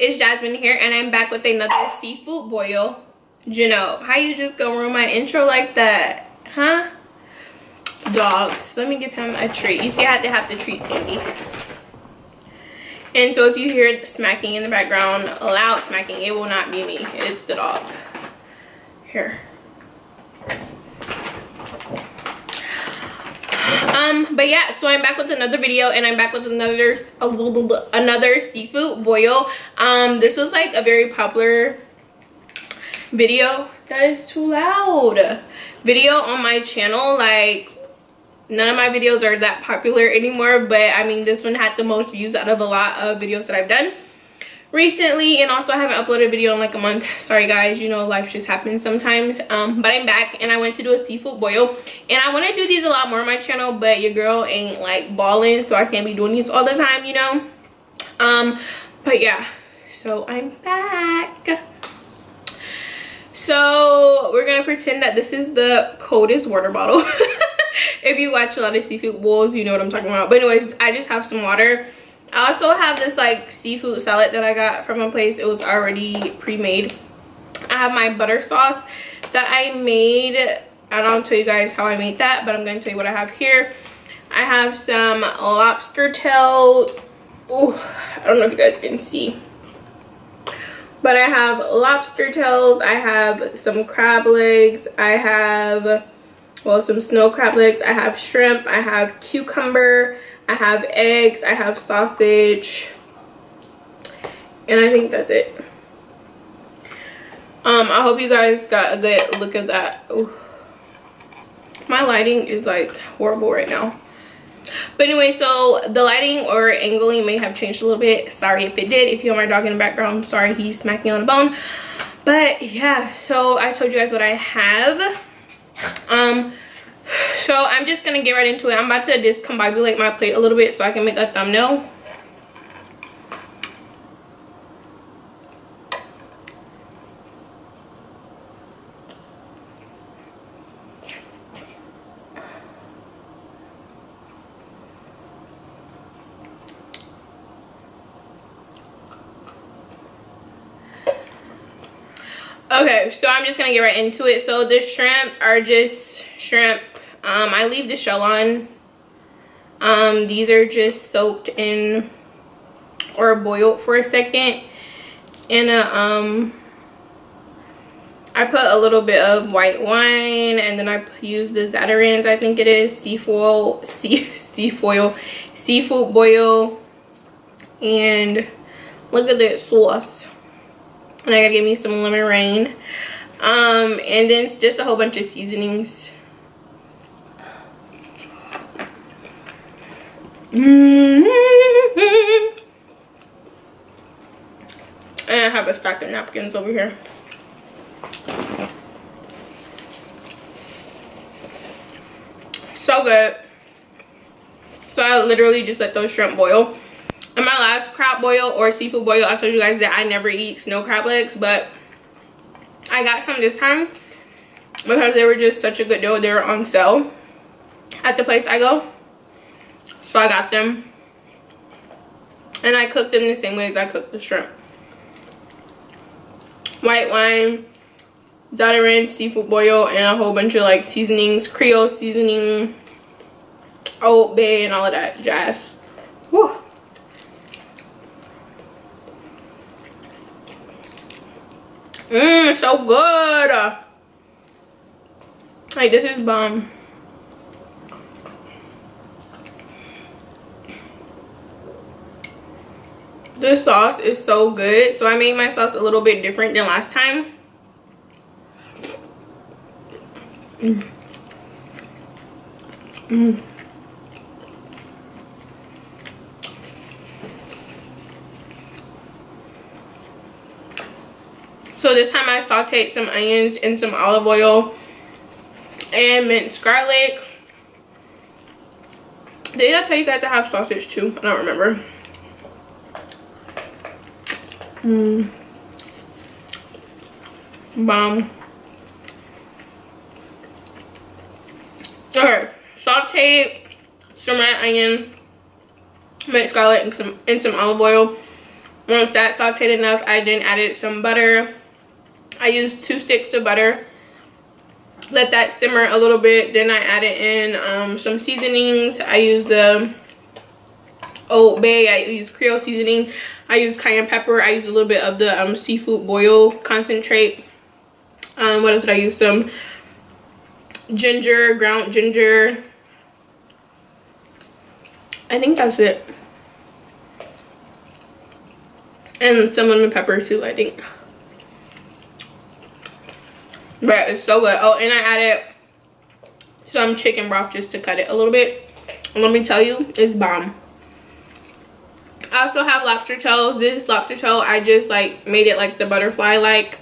it's Jasmine here, and I'm back with another seafood boil. Jano, how you just gonna ruin my intro like that, huh? Dogs, let me give him a treat. You see, I had to have the treats handy. And so if you hear smacking in the background, loud smacking, it will not be me, it's the dog. Here. But yeah, so I'm back with another video, and I'm back with another seafood boil. This was like a very popular video. That is too loud. Video on my channel. Like, none of my videos are that popular anymore, but I mean, this one had the most views out of a lot of videos that I've done recently. And also, I haven't uploaded a video in like a month. Sorry guys, you know, life just happens sometimes. But I'm back, and I went to do a seafood boil, and I want to do these a lot more on my channel, but your girl ain't like balling, so I can't be doing these all the time, you know. But yeah, so I'm back. So we're gonna pretend that this is the coldest water bottle. If you watch a lot of seafood bowls, you know what I'm talking about. But anyways, I just have some water. I also have this like seafood salad that I got from a place. It was already pre-made. I have my butter sauce that I made, and I'll tell you guys how I made that, but I'm going to tell you what I have here. I have some lobster tails. Oh, I don't know if you guys can see, but I have lobster tails. I have some crab legs. I have, well, some snow crab legs. I have shrimp. I have cucumber. I have eggs, I have sausage, and I think that's it. I hope you guys got a good look at that. Ooh. My lighting is like horrible right now. But anyway, so the lighting or angling may have changed a little bit. Sorry if it did. If you hear my dog in the background, sorry, he's smacking on a bone. But yeah, so I told you guys what I have. So I'm just gonna get right into it. I'm about to discombobulate my plate a little bit so I can make a thumbnail. Okay, so I'm just gonna get right into it. So the shrimp are just shrimp. I leave the shell on. These are just soaked in or boiled for a second. And I put a little bit of white wine, and then I use the Zatarain's, I think it is, seafood boil. And look at that sauce. And I gotta give me some lemon rain. And then just a whole bunch of seasonings. And I have a stack of napkins over here. So good. So I literally just let those shrimp boil. In my last crab boil or seafood boil, I told you guys that I never eat snow crab legs, but I got some this time because they were just such a good deal. They were on sale at the place I go. So I got them, and I cooked them the same way as I cooked the shrimp. White wine, Zatarain's seafood boil, and a whole bunch of like seasonings, Creole seasoning, Old Bay, and all of that jazz. Woo. So good. Like, this is bomb. This sauce is so good. So I made my sauce a little bit different than last time. So this time I sauteed some onions in some olive oil and minced garlic. Did I tell you guys I have sausage too? I don't remember. Bomb. Okay, sauteed some red onion, minced garlic, and some olive oil. Once that's sauteed enough, I then added some butter. I used 2 sticks of butter. Let that simmer a little bit. Then I added in some seasonings. I used the Old Bay. I used Creole seasoning. I used cayenne pepper. I used a little bit of the seafood boil concentrate. What else did I use? Some ginger, ground ginger. I think that's it. And some lemon pepper too, I think. But it's so good. Oh, and I added some chicken broth just to cut it a little bit. And let me tell you, it's bomb. I also have lobster tails. This lobster tail, I just like made it like the butterfly like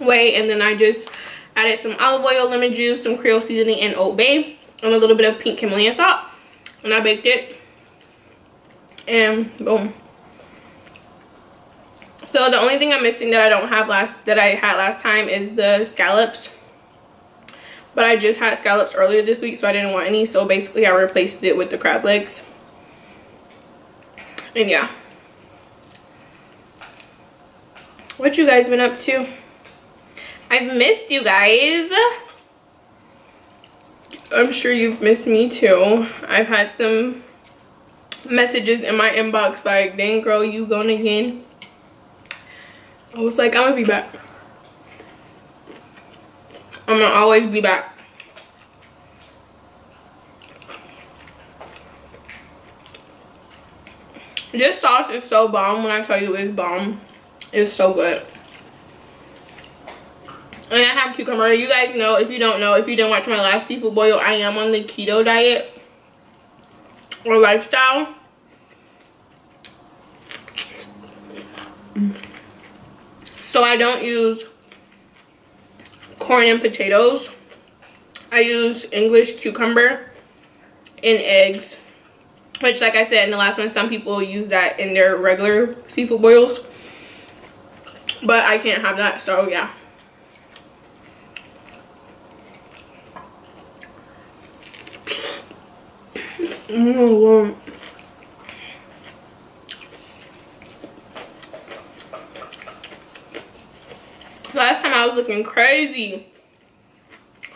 way, and then I just added some olive oil, lemon juice, some Creole seasoning, and Old Bay, and a little bit of pink Himalayan salt, and I baked it, and boom. So the only thing I'm missing that I don't have that I had last time is the scallops, but I just had scallops earlier this week, so I didn't want any, so basically I replaced it with the crab legs. And yeah, what you guys been up to? I've missed you guys. I'm sure you've missed me too. I've had some messages in my inbox like, dang girl, you gone again? I was like, I'm gonna be back. I'm gonna always be back. This sauce is so bomb. When I tell you it's bomb, it's so good. And I have cucumber. You guys know, if you don't know, if you didn't watch my last seafood boil, I am on the keto diet or lifestyle. So I don't use corn and potatoes. I use English cucumber and eggs. Which, like I said in the last one, some people use that in their regular seafood boils. But I can't have that, so yeah. Oh, last time I was looking crazy.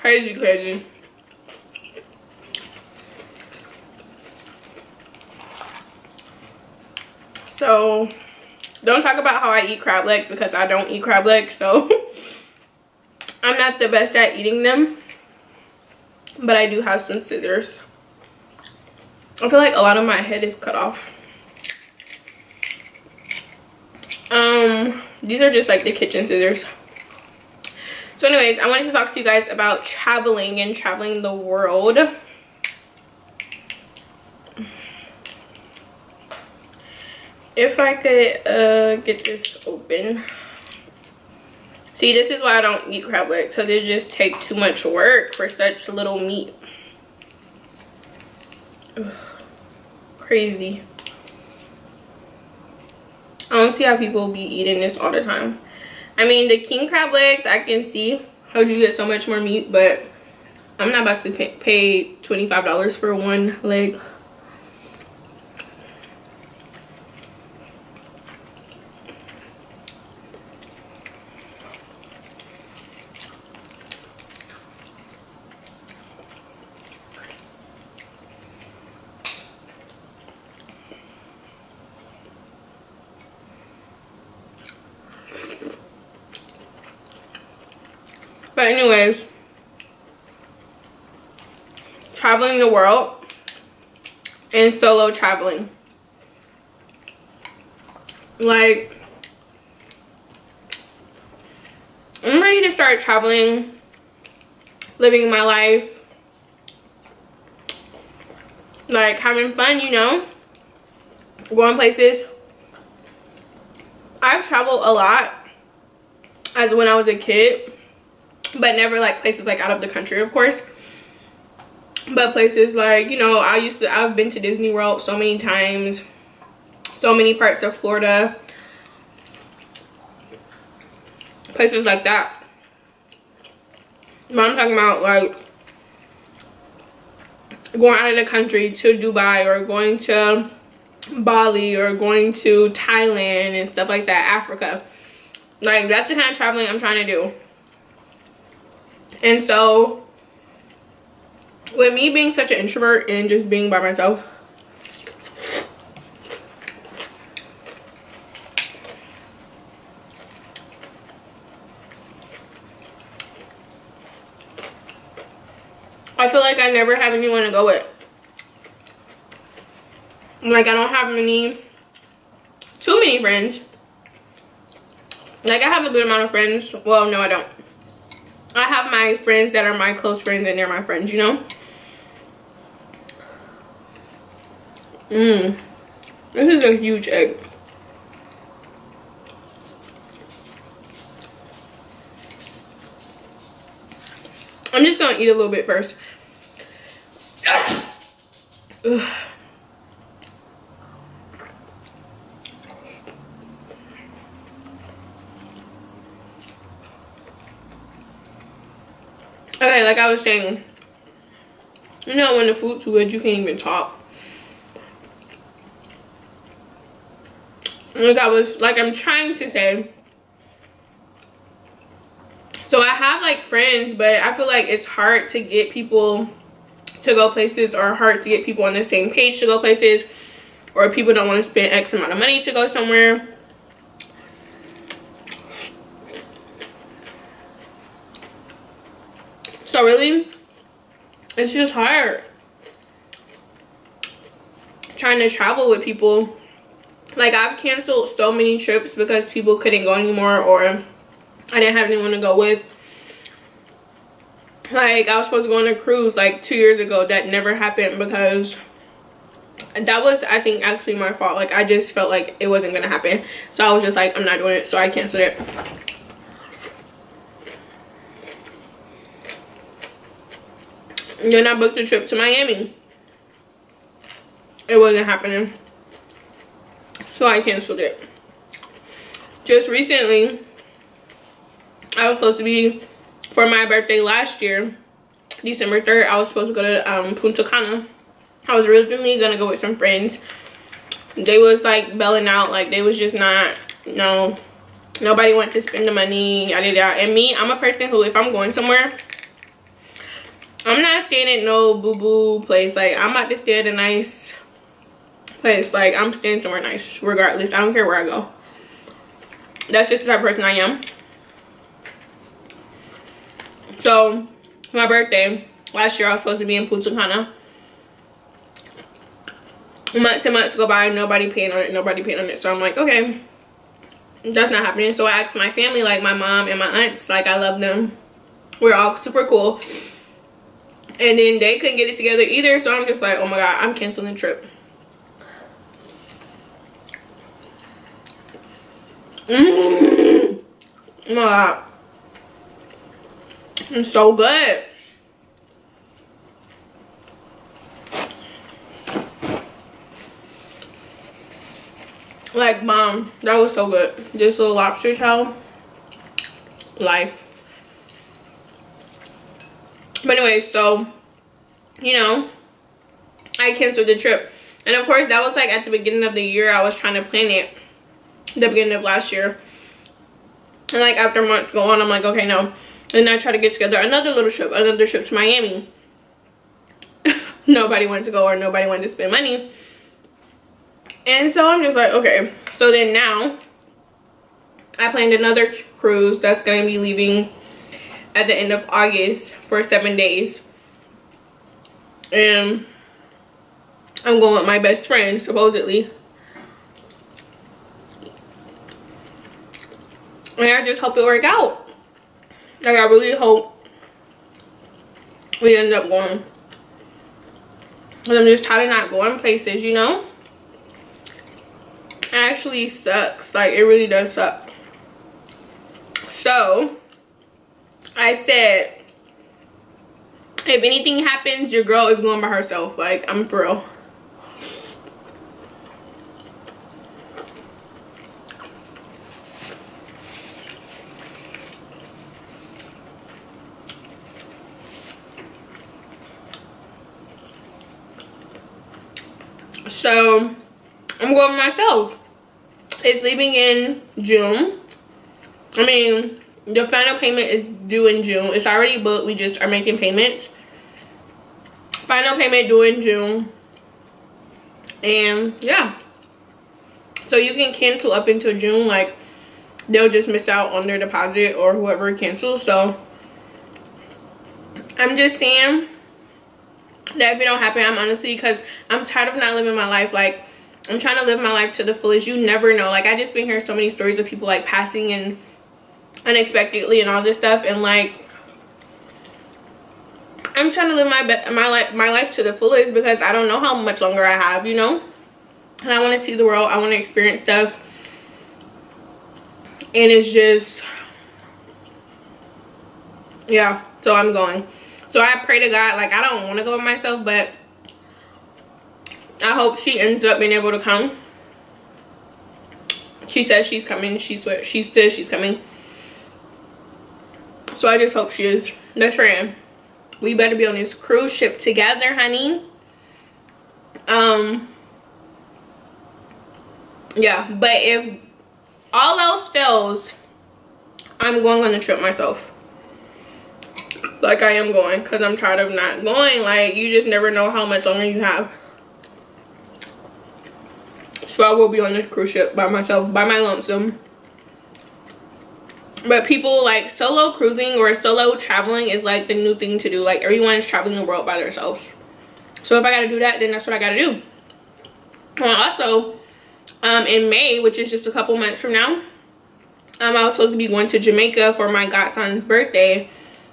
Crazy. So don't talk about how I eat crab legs, because I don't eat crab legs, so I'm not the best at eating them, but I do have some scissors. I feel like a lot of my head is cut off. These are just like the kitchen scissors. So anyways, I wanted to talk to you guys about traveling and traveling the world. If I could get this open. See, this is why I don't eat crab legs, because it just takes too much work for such little meat. Ugh, crazy. I don't see how people be eating this all the time. I mean, the king crab legs, I can see how you get so much more meat, but I'm not about to pay $25 for one leg. But anyways, traveling the world and solo traveling. Like, I'm ready to start traveling, living my life, like having fun, you know, going places. I've traveled a lot as when I was a kid, but never like places like out of the country, of course, but places like, you know, I've been to Disney World so many times, so many parts of Florida, places like that. But I'm talking about like going out of the country to Dubai, or going to Bali or going to Thailand and stuff like that, Africa. Like, that's the kind of traveling I'm trying to do. And so, with me being such an introvert and just being by myself, I feel like I never have anyone to go with. Like, I don't have too many friends. Like, I have a good amount of friends. Well, no, I don't. I have my friends that are my close friends and they're my friends, you know? This is a huge egg. I'm just gonna eat a little bit first. Ugh. Okay, like I was saying, you know, when the food's too good, you can't even talk. Like I'm trying to say. So I have like friends, but I feel like it's hard to get people to go places, or hard to get people on the same page to go places, or people don't want to spend X amount of money to go somewhere. So really, it's just hard trying to travel with people. Like, I've canceled so many trips because people couldn't go anymore, or I didn't have anyone to go with. Like, I was supposed to go on a cruise like 2 years ago. That never happened because that was, I think, actually my fault. Like, I just felt like it wasn't gonna happen, so I was just like, I'm not doing it, so I canceled it. And then I booked a trip to Miami. It wasn't happening, so I canceled it. Just recently, I was supposed to be, for my birthday last year, December 3rd, I was supposed to go to Punta Cana. I was originally gonna go with some friends. They was like belling out, like they was just not, no, nobody wanted to spend the money, yada yada. And me, I'm a person who, if I'm going somewhere, I'm not staying at no boo-boo place. Like, I'm about to stay at a nice place. Like, I'm staying somewhere nice regardless. I don't care where I go. That's just the type of person I am. So, for my birthday last year, I was supposed to be in Punta Cana. Months and months go by, nobody paying on it, so I'm like, okay, that's not happening. So I asked my family, like my mom and my aunts, like I love them, we're all super cool, and then they couldn't get it together either. So I'm just like, oh my god, I'm canceling the trip. Oh my god, it's so good. Like, mom, that was so good. This little lobster tail, life. But anyway, so, you know, I canceled the trip. And of course, that was like at the beginning of the year. I was trying to plan it, the beginning of last year. And like after months go on, I'm like, okay, no. And I try to get together another trip to Miami. Nobody wanted to go, or nobody wanted to spend money. And so I'm just like, okay. So then now I planned another cruise that's gonna be leaving at the end of August for 7 days. And I'm going with my best friend, supposedly. And I just hope it work out. Like, I really hope we end up going. Because I'm just tired of not going places, you know? It actually sucks. Like, it really does suck. So I said, if anything happens, your girl is going by herself. Like, I'm for real. So I'm going myself. It's leaving in June. I mean, the final payment is due in June. It's already booked. We just are making payments. Final payment due in June. And yeah. So you can cancel up until June. Like, they'll just miss out on their deposit or whoever cancels. So I'm just saying that if it don't happen, I'm honestly, because I'm tired of not living my life. Like, I'm trying to live my life to the fullest. You never know. Like, I just been hearing so many stories of people like passing and unexpectedly and all this stuff, and like, I'm trying to live my life to the fullest because I don't know how much longer I have, you know, and I want to see the world. I want to experience stuff, and it's just, yeah. So I'm going. So I pray to God. Like, I don't want to go by myself, but I hope she ends up being able to come. She says she's coming. She says she's coming. So I just hope she is. Best friend, we better be on this cruise ship together, honey. Yeah, but if all else fails, I'm going on the trip myself. Like, I am going, because I'm tired of not going. Like, you just never know how much longer you have. So I will be on this cruise ship by myself, by my lonesome. But people, like, solo cruising or solo traveling is like the new thing to do. Like, everyone is traveling the world by themselves. So if I gotta do that, then that's what I gotta do. Well, also, in May, which is just a couple months from now, I was supposed to be going to Jamaica for my godson's birthday,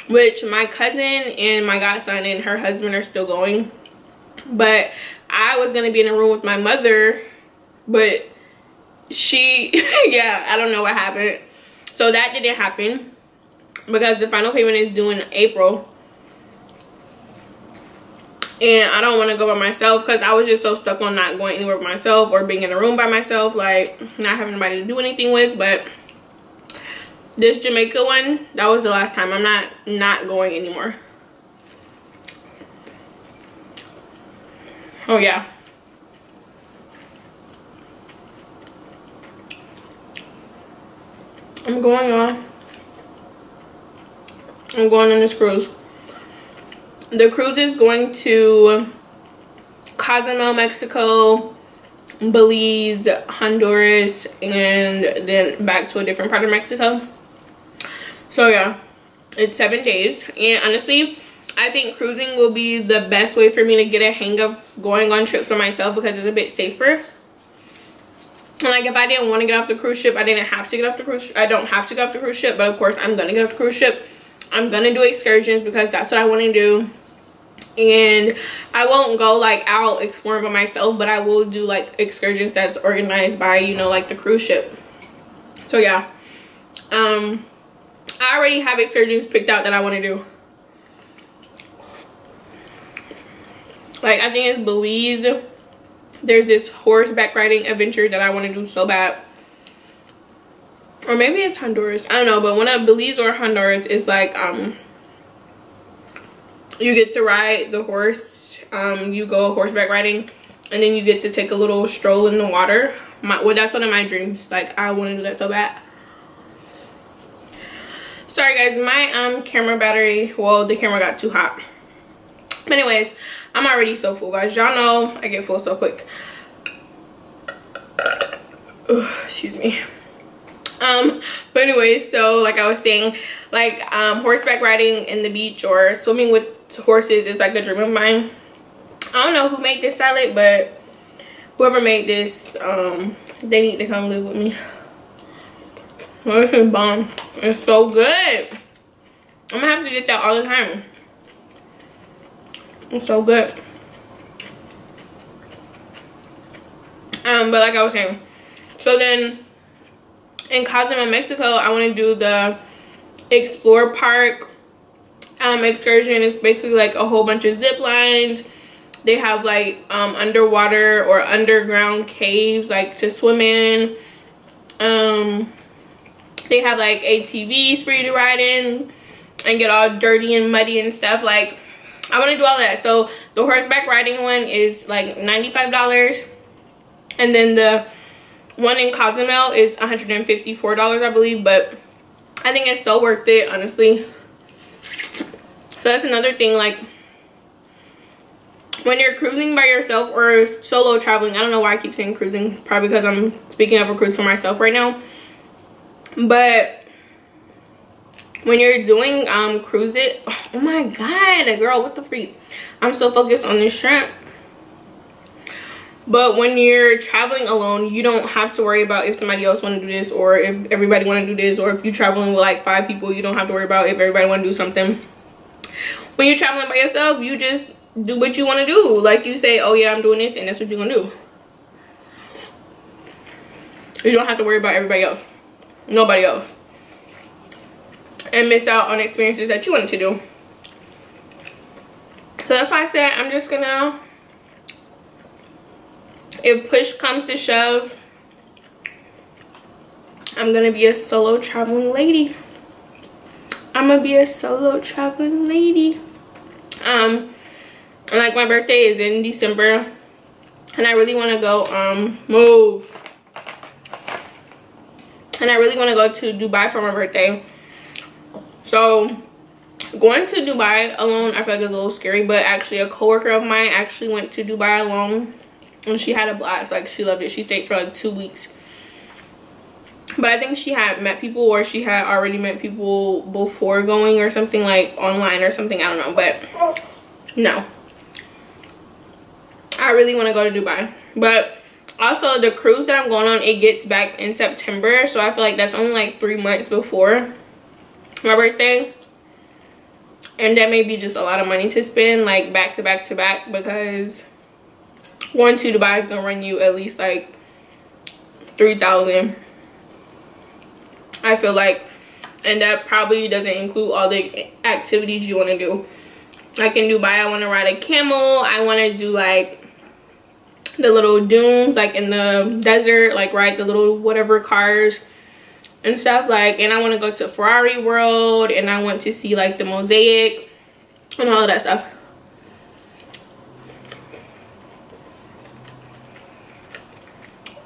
which my cousin and my godson and her husband are still going. But I was gonna be in a room with my mother, but she, yeah, I don't know what happened. So that didn't happen because the final payment is due in April. And I don't want to go by myself because I was just so stuck on not going anywhere by myself or being in a room by myself, like not having anybody to do anything with. But this Jamaica one, that was the last time. I'm not going anymore. Oh yeah. I'm going on this cruise. The cruise is going to Cozumel, Mexico, Belize, Honduras, and then back to a different part of Mexico. So yeah, it's 7 days. And honestly, I think cruising will be the best way for me to get a hang of going on trips for myself because it's a bit safer. And like, if I didn't want to get off the cruise ship, I didn't have to get off the cruise ship. I don't have to get off the cruise ship, but of course I'm gonna get off the cruise ship. I'm gonna do excursions because that's what I want to do. And I won't go like out exploring by myself, but I will do like excursions that's organized by, you know, like the cruise ship. So yeah, I already have excursions picked out that I want to do. Like, I think it's Belize. There's this horseback riding adventure that I want to do so bad. Or maybe it's Honduras. I don't know. But one of Belize or Honduras is like, you get to ride the horse. You go horseback riding. And then you get to take a little stroll in the water. Well, that's one of my dreams. Like, I want to do that so bad. Sorry guys, my camera battery, well, the camera got too hot. But anyways, I'm already so full, guys. Y'all know I get full so quick. Excuse me. But anyways, so like I was saying, like horseback riding in the beach or swimming with horses is like a dream of mine. I don't know who made this salad, but whoever made this, they need to come live with me. Oh, this is bomb. It's so good. I'm gonna have to get that all the time. It's so good. But like I was saying, so then in Cozumel, Mexico, I want to do the Explore Park excursion. It's basically like a whole bunch of zip lines. They have like underwater or underground caves like to swim in. They have like ATVs for you to ride in and get all dirty and muddy and stuff. Like, I want to do all that. So the horseback riding one is like $95. And then the one in Cozumel is $154, I believe, but I think it's so worth it, honestly. So that's another thing, like when you're cruising by yourself or solo traveling, I don't know why I keep saying cruising, probably because I'm speaking of a cruise for myself right now, but when you're doing cruise it, oh my god girl, what the freak, I'm so focused on this shrimp. But when you're traveling alone, you don't have to worry about if somebody else want to do this, or if everybody want to do this, or if you're traveling with like 5 people, you don't have to worry about if everybody want to do something. When you're traveling by yourself, you just do what you want to do. Like you say, oh yeah, I'm doing this, and that's what you're gonna do. You don't have to worry about everybody else, nobody else, and miss out on experiences that you wanted to do. So that's why I said I'm just gonna, if push comes to shove, I'm gonna be a solo traveling lady. I'm gonna be a solo traveling lady. And like my birthday is in December, and I really want to go and I really want to go to Dubai for my birthday. So going to Dubai alone, I feel like it's a little scary, but actually a coworker of mine actually went to Dubai alone, and she had a blast. Like, she loved it. She stayed for like 2 weeks. But I think she had met people, or she had already met people before going, or something, like online or something, I don't know. But no, I really want to go to Dubai. But also the cruise that I'm going on, it gets back in September, so I feel like that's only like 3 months before my birthday, and that may be just a lot of money to spend like back to back to back, because going to Dubai is gonna run you at least like $3,000, I feel like, and that probably doesn't include all the activities you want to do. Like in Dubai, I want to ride a camel, I want to do like the little dunes, like in the desert, like ride the little whatever cars and stuff, like, and I want to go to Ferrari World, and I want to see like the mosaic and all of that stuff.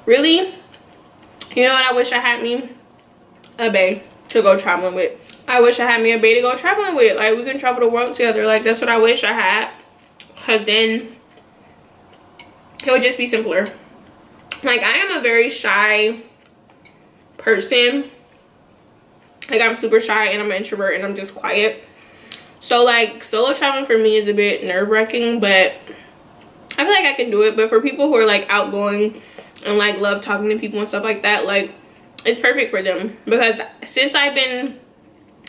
Really, you know what I wish I had me? A bae to go traveling with. I wish I had me a bae to go traveling with. Like, we can travel the world together. Like, that's what I wish I had, because then it would just be simpler. Like, I am a very shy person. Like, I'm super shy, and I'm an introvert, and I'm just quiet. So like, solo traveling for me is a bit nerve-wracking, but I feel like I can do it. But for people who are like outgoing and like love talking to people and stuff like that, like, it's perfect for them. Because since I've been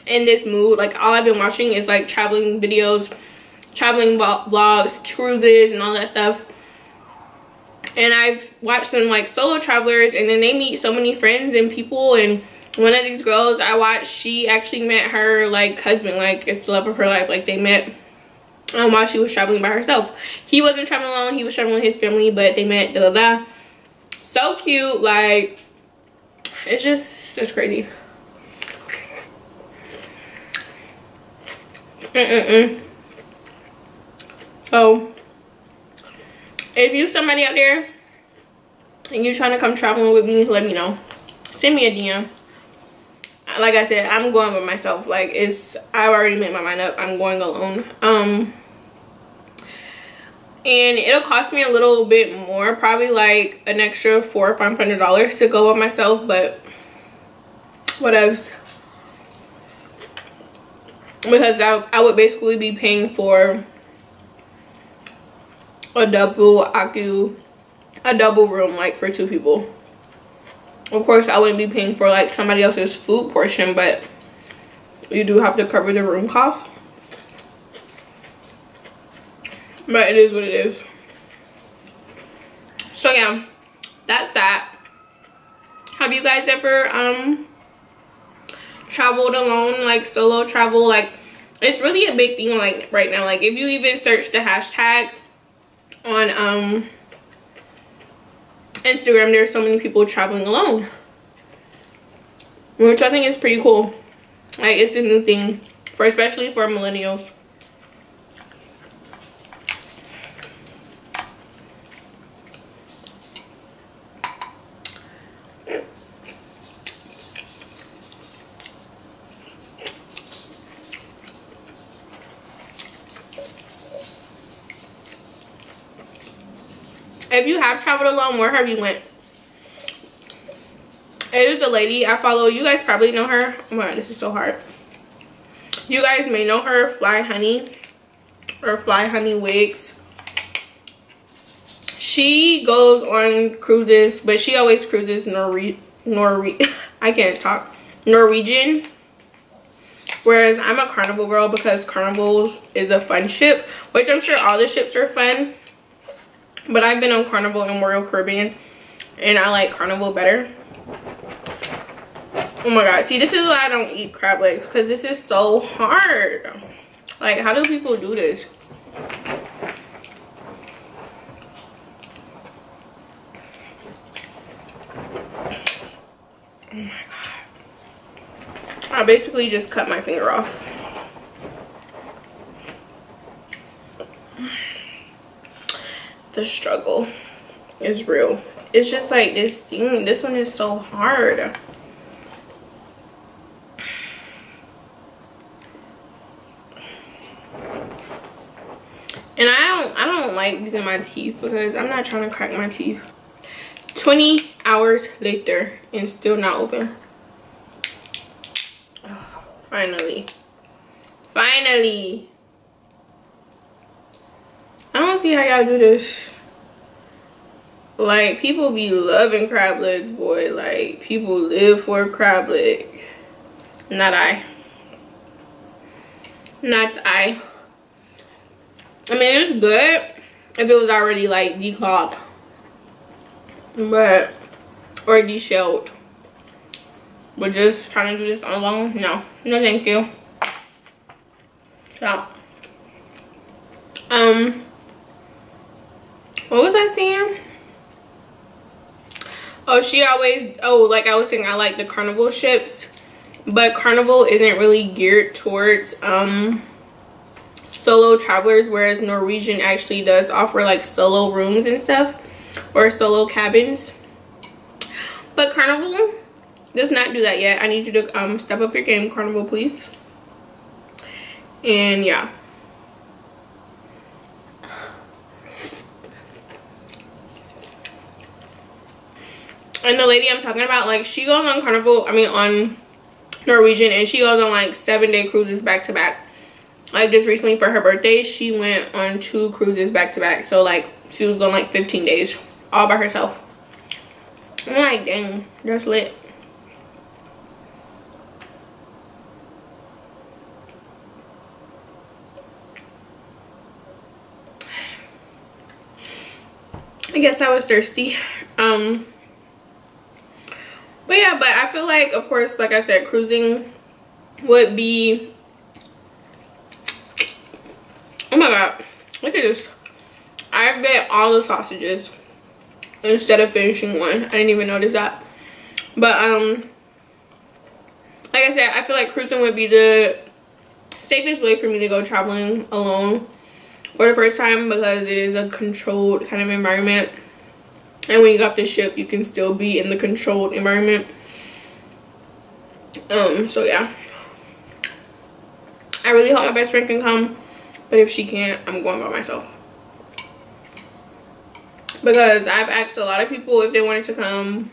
in this mood, like, all I've been watching is like traveling videos, traveling vlogs, cruises, and all that stuff. And I've watched some like solo travelers, and then they meet so many friends and people. And one of these girls I watched, she actually met her like husband, like it's the love of her life. Like, they met while she was traveling by herself. He wasn't traveling alone, he was traveling with his family, but they met, da da da. So cute. Like, it's crazy. So if you somebody out there and you're trying to come traveling with me, let me know. Send me a DM. Like I said, I'm going by myself. Like, I've already made my mind up. I'm going alone. And it'll cost me a little bit more, probably like an extra $400 or $500 to go by myself, but what else? Because I would basically be paying for a double room, like for 2 people. Of course, I wouldn't be paying for like somebody else's food portion, but you do have to cover the room cost. But it is what it is. So yeah, that's that. Have you guys ever traveled alone, like solo travel? Like, it's really a big thing like right now. Like, if you even search the hashtag on Instagram, there's so many people traveling alone, which I think is pretty cool. Like, it's a new thing for, especially for millennials. If you have traveled alone, where have you went? It is a lady I follow. You guys probably know her. Oh my god, this is so hard. You guys may know her, Fly Honey or Fly Honey Wigs. She goes on cruises, but she always cruises I can't talk. Norwegian. Whereas I'm a Carnival girl because Carnival is a fun ship, which I'm sure all the ships are fun. But I've been on Carnival and Royal Caribbean, and I like Carnival better. Oh my god, see, this is why I don't eat crab legs, because this is so hard. Like, how do people do this? Oh my god. I basically just cut my finger off. The struggle is real. It's just like this thing. This one is so hard. And I don't like using my teeth because I'm not trying to crack my teeth. 20 hours later and still not open. Oh, finally. Finally. I don't see how y'all do this. Like, people be loving crab legs, boy. Like, people live for a crab leg. Not I. Not I. I mean, it's good if it was already, like, declawed. But, or deshelled. But just trying to do this alone, no. No, thank you. So, what was I saying? Oh, she always, oh, like I was saying, I like the Carnival ships, but Carnival isn't really geared towards solo travelers, whereas Norwegian actually does offer like solo rooms and stuff, or solo cabins. But Carnival does not do that yet. I need you to step up your game, Carnival, please. And yeah. And the lady I'm talking about, like, she goes on Carnival, I mean on Norwegian, and she goes on like 7-day cruises back to back. Like, just recently for her birthday, she went on 2 cruises back to back. So like, she was going like 15 days all by herself. I'm like, dang, that's lit. I guess I was thirsty. But yeah, but I feel like, of course, like I said, cruising would be, oh my god, look at this. I bet all the sausages instead of finishing one. I didn't even notice that. But like I said, I feel like cruising would be the safest way for me to go traveling alone for the first time, because it is a controlled kind of environment. And when you get off the ship, you can still be in the controlled environment. So yeah. I really hope my best friend can come. But if she can't, I'm going by myself. Because I've asked a lot of people if they wanted to come.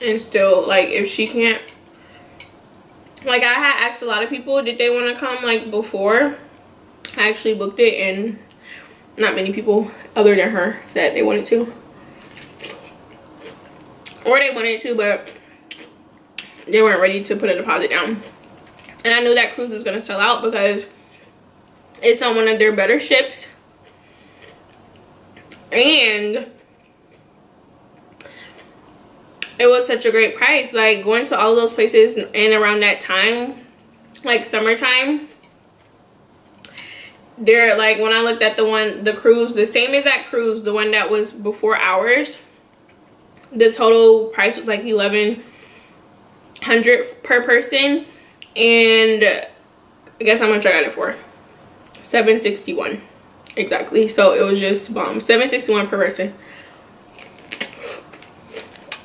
And still, like, if she can't. Like, I had asked a lot of people, did they want to come, like, before I actually booked it. And not many people other than her said they wanted to. Or they wanted to, but they weren't ready to put a deposit down. And I knew that cruise was going to sell out because it's on one of their better ships. And it was such a great price. Like, going to all of those places and around that time, like summertime, they're like, when I looked at the cruise, the same exact cruise, the one that was before ours, the total price was like $1,100 per person. And guess how much I got it for? $761 exactly. So it was just bomb. $761 per person.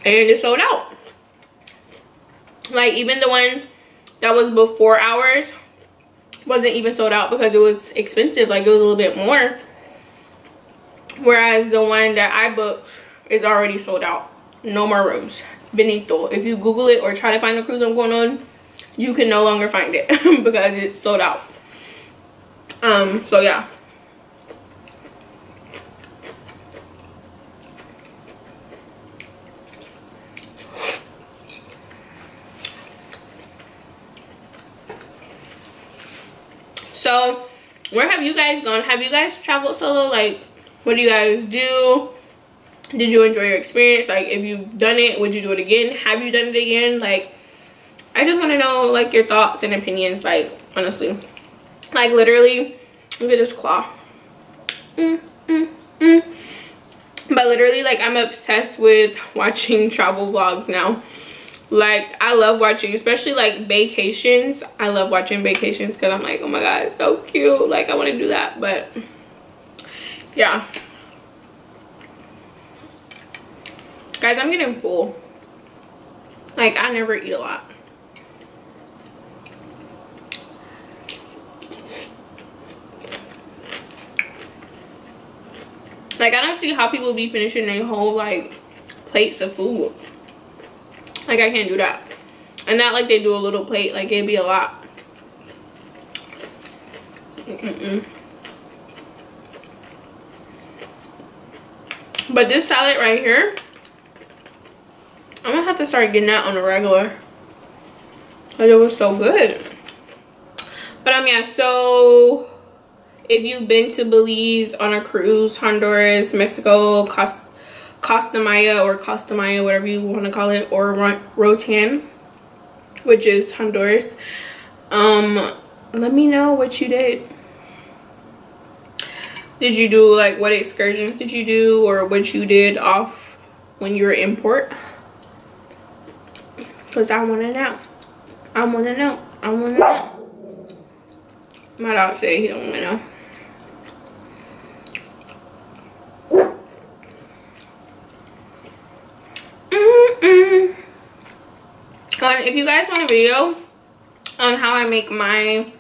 And it sold out. Like, even the one that was before ours wasn't even sold out because it was expensive. Like, it was a little bit more. whereas the one that I booked is already sold out. No more rooms. Benito. If you Google it or try to find the cruise I'm going on, you can no longer find it because it's sold out. So yeah. So where have you guys gone? Have you guys traveled solo? Like, what do you guys do? Did you enjoy your experience? Like, if you've done it, would you do it again? Have you done it again? Like, I just want to know, like, your thoughts and opinions, like, honestly. Like, literally, look at this claw. But literally, like, I'm obsessed with watching travel vlogs now. Like, I love watching, especially, like, vacations. I love watching vacations because I'm like, oh my god, it's so cute. Like, I want to do that. But, yeah. Guys, I'm getting full. Like, I never eat a lot. Like, I don't see how people be finishing their whole, like, plates of food. Like, I can't do that. And not like they do a little plate. Like, it'd be a lot. But this salad right here, I'm gonna have to start getting that on a regular. Because it was so good. But yeah, so if you've been to Belize on a cruise, Honduras, Mexico, Costa Maya, whatever you want to call it, or Rotan, which is Honduras, let me know what you did. Did you do, like, what excursions did you do, or what you did off when you were in port? Because I want to know. I want to know. I want to know. My dog said he don't want to know. If you guys want a video on how I make my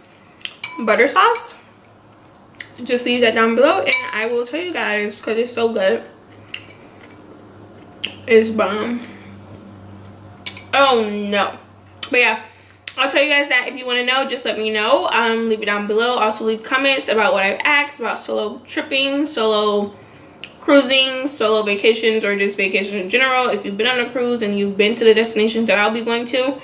butter sauce, just leave that down below and I will tell you guys, because it's so good. It's bomb. Oh no. But yeah, I'll tell you guys that if you want to know, just let me know. Leave it down below. Also leave comments about what I've asked about solo tripping, solo cruising, solo vacations, or just vacations in general. If you've been on a cruise and you've been to the destinations that I'll be going to,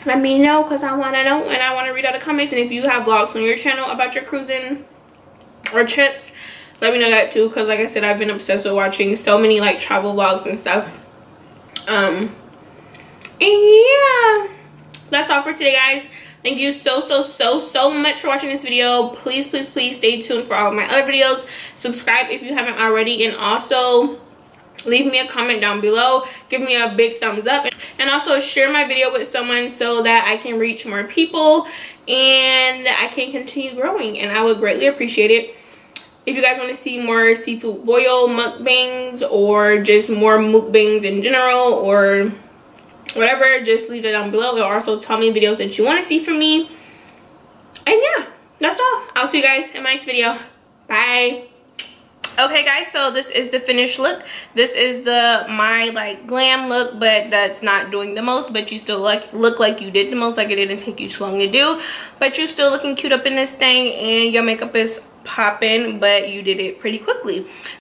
let me know, because I want to know and I want to read out the comments. And if you have vlogs on your channel about your cruising or trips, let me know that too, because like I said, I've been obsessed with watching so many, like, travel vlogs and stuff. And yeah, that's all for today, guys. Thank you so much for watching this video. Please stay tuned for all of my other videos. Subscribe if you haven't already, and also leave me a comment down below. Give me a big thumbs up, and also share my video with someone so that I can reach more people and I can continue growing, and I would greatly appreciate it. If you guys want to see more seafood boil mukbangs, or just more mukbangs in general, or whatever, just leave it down below. And also tell me videos that you want to see from me. And yeah, that's all. I'll see you guys in my next video. Bye. Okay guys, so this is the finished look. This is my like glam look, but that's not doing the most, but you still look like you did the most. Like, it didn't take you too long to do, but you're still looking cute up in this thing, and your makeup is popping, but you did it pretty quickly.